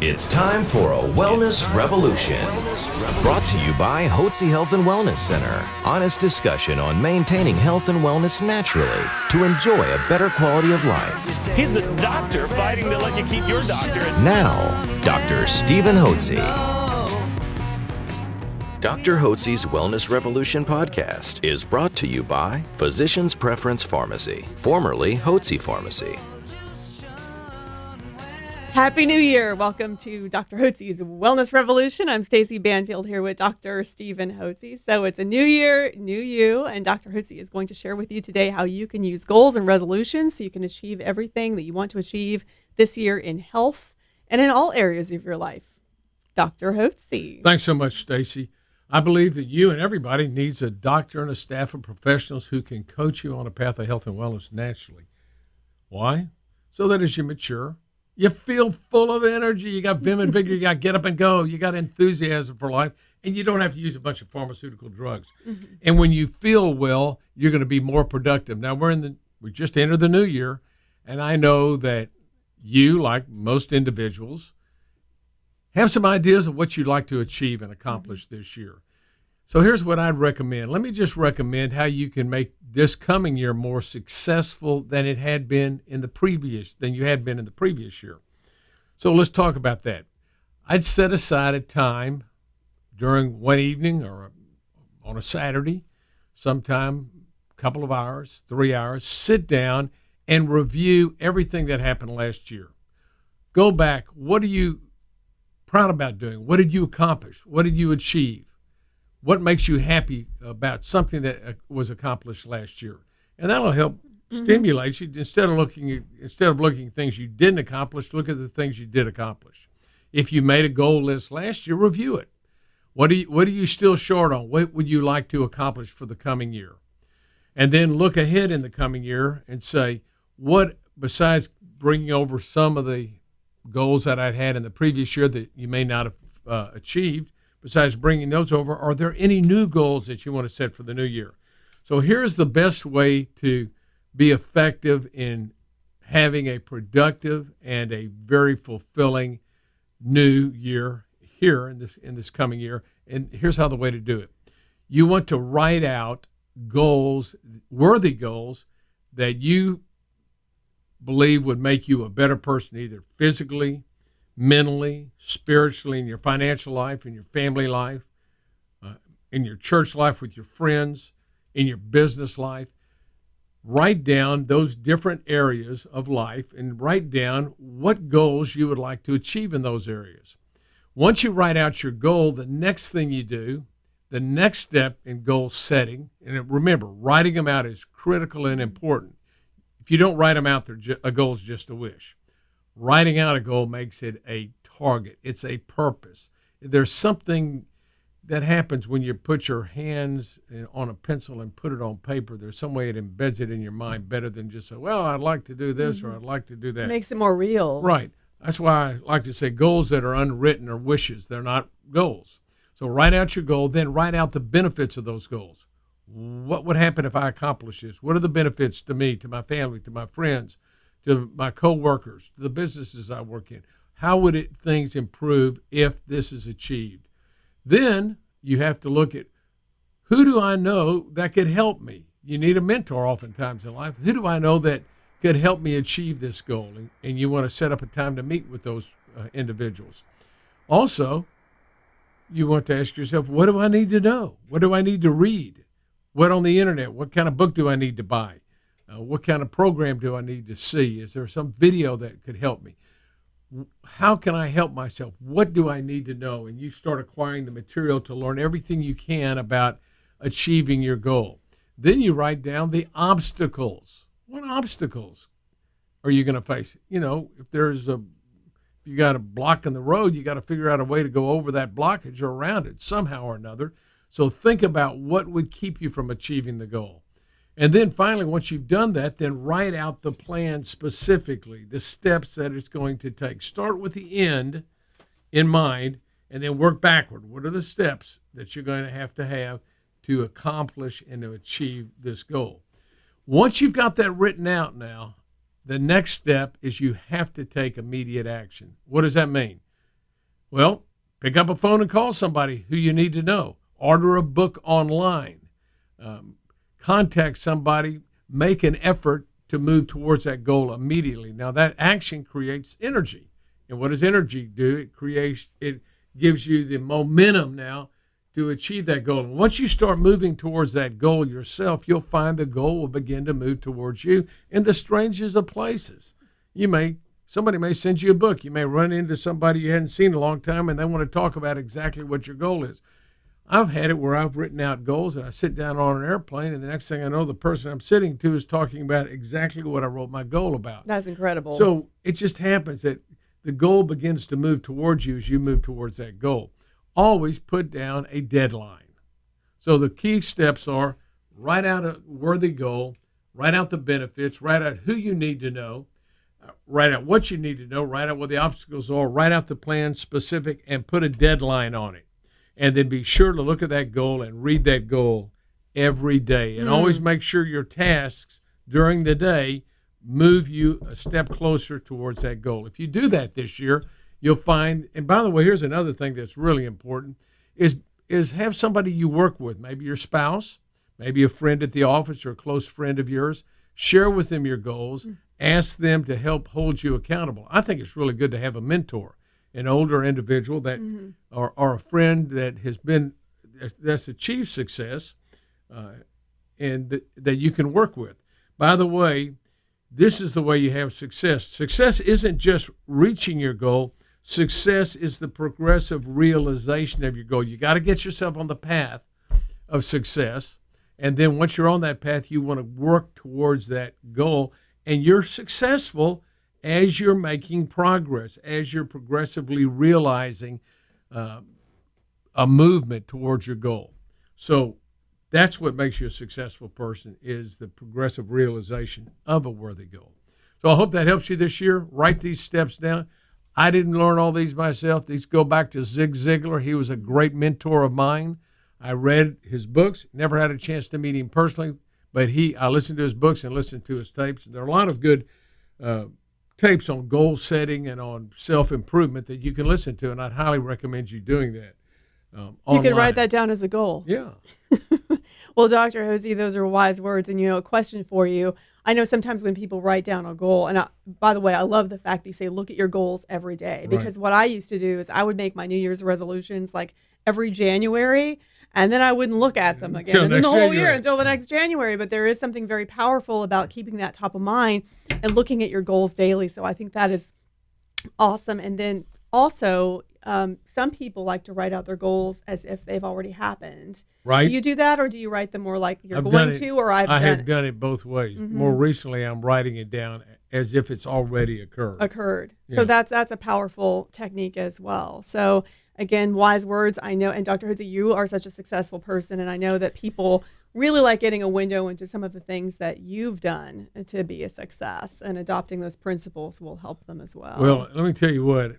It's time for a Wellness Revolution. Brought to you by Hotze Health and Wellness Center. Honest discussion on maintaining health and wellness naturally to enjoy a better quality of life. He's the doctor fighting to let you keep your doctor. Now, Dr. Stephen Hotze. Dr. Hotze's Wellness Revolution podcast is brought to you by Physicians Preference Pharmacy, formerly Hotze Pharmacy. Happy New Year. Welcome to Dr. Hotze's Wellness Revolution. I'm Stacey Banfield here with Dr. Stephen Hotze. So it's a new year, new you, and Dr. Hotze is going to share with you today how you can use goals and resolutions so you can achieve everything that you want to achieve this year in health and in all areas of your life. Dr. Hotze. Thanks so much, Stacey. I believe that you and everybody needs a doctor and a staff of professionals who can coach you on a path of health and wellness naturally. Why? So that as you mature, you feel full of energy. You got vim and vigor. You got get up and go. You got enthusiasm for life, and you don't have to use a bunch of pharmaceutical drugs. Mm-hmm. And when you feel well, you're going to be more productive. Now we just entered the new year, and I know that you, like most individuals, have some ideas of what you'd like to achieve and accomplish this year. So here's what I'd recommend. Let me just recommend how you can make this coming year more successful than you had been in the previous year. So let's talk about that. I'd set aside a time during one evening or on a Saturday, sometime a couple of hours, 3 hours, sit down and review everything that happened last year. Go back. What are you proud about doing? What did you accomplish? What did you achieve? What makes you happy about something that was accomplished last year? And that'll help stimulate you. Instead of looking at things you didn't accomplish, look at the things you did accomplish. If you made a goal list last year, review it. What are you still short on? What would you like to accomplish for the coming year? And then look ahead in the coming year and say, what, besides bringing over some of the goals that I'd had in the previous year that you may not have achieved, besides bringing those over, are there any new goals that you want to set for the new year? So here's the best way to be effective in having a productive and a very fulfilling new year here in this coming year. And here's how the way to do it. You want to write out goals, worthy goals, that you believe would make you a better person, either physically, mentally, spiritually, in your financial life, in your family life, in your church life with your friends, in your business life. Write down those different areas of life and write down what goals you would like to achieve in those areas. Once you write out your goal, the next thing you do, the next step in goal setting, and remember, writing them out is critical and important. If you don't write them out, a goal is just a wish. Writing out a goal makes it a target. It's a purpose. There's something that happens when you put your hands on a pencil and put it on paper. There's some way it embeds it in your mind better than just say, well, I'd like to do this or I'd like to do that. It makes it more real. Right. That's why I like to say goals that are unwritten are wishes. They're not goals. So write out your goal, then write out the benefits of those goals. What would happen if I accomplish this? What are the benefits to me, to my family, to my friends, to my co-workers, to the businesses I work in? How would things improve if this is achieved? Then you have to look at, who do I know that could help me? You need a mentor oftentimes in life. Who do I know that could help me achieve this goal? And you want to set up a time to meet with those individuals. Also, you want to ask yourself, what do I need to know? What do I need to read? What on the internet? What kind of book do I need to buy? What kind of program do I need to see? Is there some video that could help me? How can I help myself? What do I need to know? And you start acquiring the material to learn everything you can about achieving your goal. Then you write down the obstacles. What obstacles are you going to face? You know, if you got a block in the road, you got to figure out a way to go over that blockage or around it somehow or another. So think about what would keep you from achieving the goal. And then finally, once you've done that, then write out the plan specifically, the steps that it's going to take. Start with the end in mind and then work backward. What are the steps that you're going to have to accomplish and to achieve this goal? Once you've got that written out now, the next step is you have to take immediate action. What does that mean? Well, pick up a phone and call somebody who you need to know. Order a book online. Contact somebody. Make an effort to move towards that goal immediately. Now, that action creates energy. And what does energy do? It gives you the momentum now to achieve that goal. And once you start moving towards that goal yourself, you'll find the goal will begin to move towards you in the strangest of places. Somebody may send you a book. You may run into somebody you hadn't seen in a long time, and they want to talk about exactly what your goal is. I've had it where I've written out goals, and I sit down on an airplane, and the next thing I know, the person I'm sitting to is talking about exactly what I wrote my goal about. That's incredible. So it just happens that the goal begins to move towards you as you move towards that goal. Always put down a deadline. So the key steps are write out a worthy goal, write out the benefits, write out who you need to know, write out what you need to know, write out what the obstacles are, write out the plan specific, and put a deadline on it. And then be sure to look at that goal and read that goal every day. And always make sure your tasks during the day move you a step closer towards that goal. If you do that this year, you'll find, and by the way, here's another thing that's really important, is have somebody you work with, maybe your spouse, maybe a friend at the office or a close friend of yours. Share with them your goals. Ask them to help hold you accountable. I think it's really good to have a mentor, an older individual that or a friend that's achieved success and that you can work with. By the way, this is the way you have success. Success isn't just reaching your goal. Success is the progressive realization of your goal. You got to get yourself on the path of success. And then once you're on that path, you want to work towards that goal. And you're successful as you're making progress, as you're progressively realizing a movement towards your goal. So that's what makes you a successful person, is the progressive realization of a worthy goal. So I hope that helps you this year. Write these steps down. I didn't learn all these myself. These go back to Zig Ziglar. He was a great mentor of mine. I read his books, never had a chance to meet him personally, but I listened to his books and listened to his tapes. There are a lot of good tapes on goal setting and on self-improvement that you can listen to, and I'd highly recommend you doing that. You can write that down as a goal. Yeah. Well, Dr. Hotze, those are wise words. And, a question for you. I know sometimes when people write down a goal, and by the way, I love the fact that you say, look at your goals every day. Because what I used to do is I would make my New Year's resolutions like every January, and then I wouldn't look at them again. And then the whole year until the next January. But there is something very powerful about keeping that top of mind and looking at your goals daily. So I think that is awesome. And then also, some people like to write out their goals as if they've already happened. Right. Do you do that, or do you write them more like you're going to, or I have done it both ways. More recently, I'm writing it down as if it's already occurred. So that's a powerful technique as well. So again, wise words. I know, and Dr. Hotze, you are such a successful person, and I know that people really like getting a window into some of the things that you've done to be a success, and adopting those principles will help them as well. Well, let me tell you what,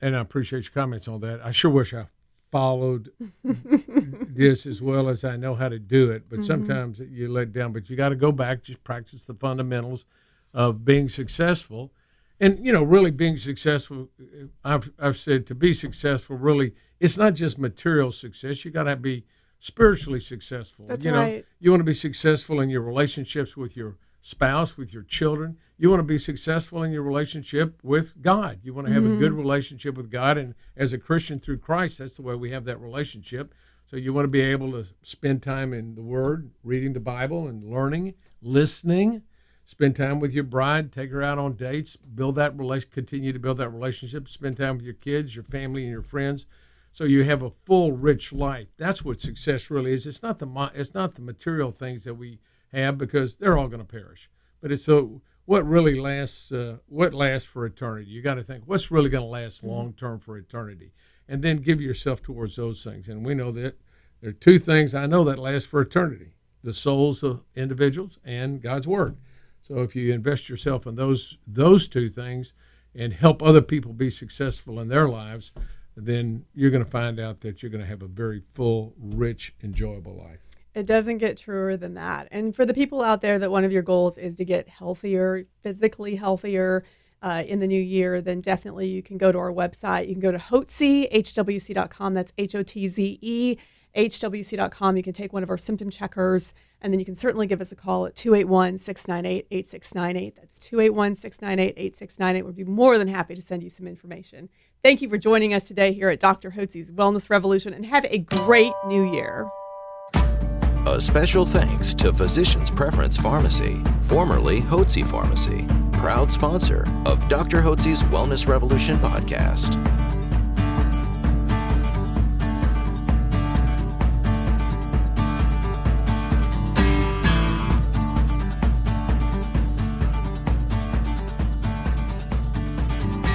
and I appreciate your comments on that. I sure wish I followed this as well as I know how to do it, but sometimes you let down. But you got to go back, just practice the fundamentals of being successful. And, really being successful, I've said to be successful, really, it's not just material success. You got to be spiritually successful. That's right. You want to be successful in your relationships with your spouse, with your children. You want to be successful in your relationship with God. You want to have a good relationship with God. And as a Christian through Christ, that's the way we have that relationship. So you want to be able to spend time in the Word, reading the Bible and learning, listening. Spend time with your bride, take her out on dates, continue to build that relationship, spend time with your kids, your family, and your friends, so you have a full, rich life. That's what success really is. It's not the material things that we have, because they're all going to perish. But it's what really lasts. What lasts for eternity? You got to think what's really going to last long term for eternity, and then give yourself towards those things. And we know that there are two things I know that last for eternity: the souls of individuals and God's Word. So if you invest yourself in those two things and help other people be successful in their lives, then you're going to find out that you're going to have a very full, rich, enjoyable life. It doesn't get truer than that. And for the people out there that one of your goals is to get healthier, physically healthier, in the new year, then definitely you can go to our website. You can go to Hotze, HWC.com. That's HOTZE, HWC.com. You can take one of our symptom checkers, and then you can certainly give us a call at 281-698-8698. That's 281-698-8698. We'd be more than happy to send you some information. Thank you for joining us today here at Dr. Hotze's Wellness Revolution, and have a great new year. A special thanks to Physicians Preference Pharmacy, formerly Hotze Pharmacy, proud sponsor of Dr. Hotze's Wellness Revolution podcast.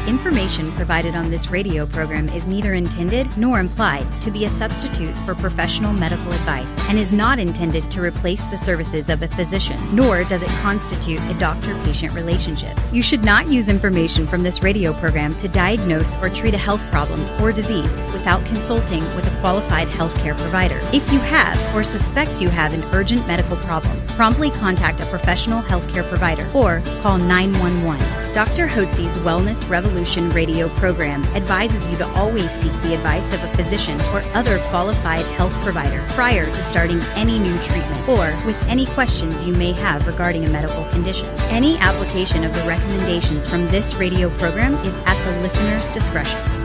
Information provided on this radio program is neither intended nor implied to be a substitute for professional medical advice and is not intended to replace the services of a physician, nor does it constitute a doctor-patient relationship. You should not use information from this radio program to diagnose or treat a health problem or disease without consulting with a qualified healthcare provider. If you have or suspect you have an urgent medical problem, promptly contact a professional healthcare provider or call 911. Dr. Hotze's Wellness Revolution radio program advises you to always seek the advice of a physician or other qualified health provider prior to starting any new treatment or with any questions you may have regarding a medical condition. Any application of the recommendations from this radio program is at the listener's discretion.